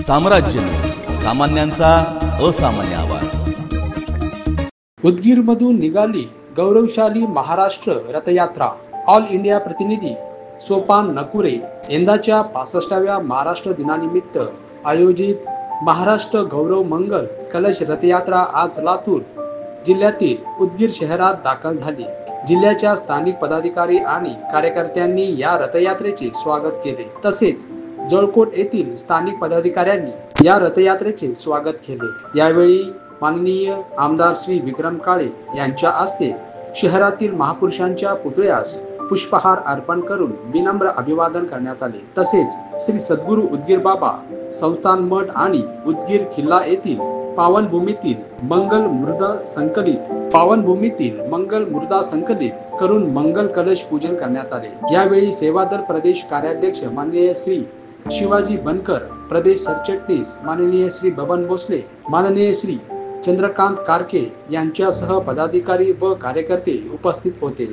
साम्राज्य, सामान्यांचा असामान्य आवाज। उदगीरमधून निघाली गौरवशाली महाराष्ट्र रथयात्रा। ऑल इंडिया प्रतिनिधी सोपान नकुरे यंदाच्या 65व्या महाराष्ट्र दिनानिमित्त आयोजित महाराष्ट्र गौरव मंगल कलश रथयात्रा आज लातूर जिल्ह्यातील उदगीर शहरात दाखल झाली। जिल्ह्याच्या स्थानिक पदाधिकारी आणि कार्यकर्त्यांनी या रथयात्रेचे स्वागत केले, तसेच जळकोट येथील स्थानिक पदाधिकाऱ्यांनी या रथयात्रेचे स्वागत केले। यावेळी माननीय आमदार श्री विक्रम काळे यांच्या हस्ते शहरातील महापुरुषांच्या पुतळ्यास पुष्पहार अर्पण करून विनम्र अभिवादन करण्यात आले। तसेच श्री सद्गुरू उदगीर बाबा संस्थान मठ आणि उदगीर किल्ला येथील पावनभूमीतील मंगल मृदा संकलित करून मंगल कलश पूजन करण्यात आले। यावेळी सेवादल प्रदेश कार्याध्यक्ष माननीय श्री शिवाजी बनकर, प्रदेश सरचिटणीस माननीय श्री बबन भोसले, माननीय श्री चंद्रकांत कारके यांच्यासह पदाधिकारी व कार्यकर्ते उपस्थित होते।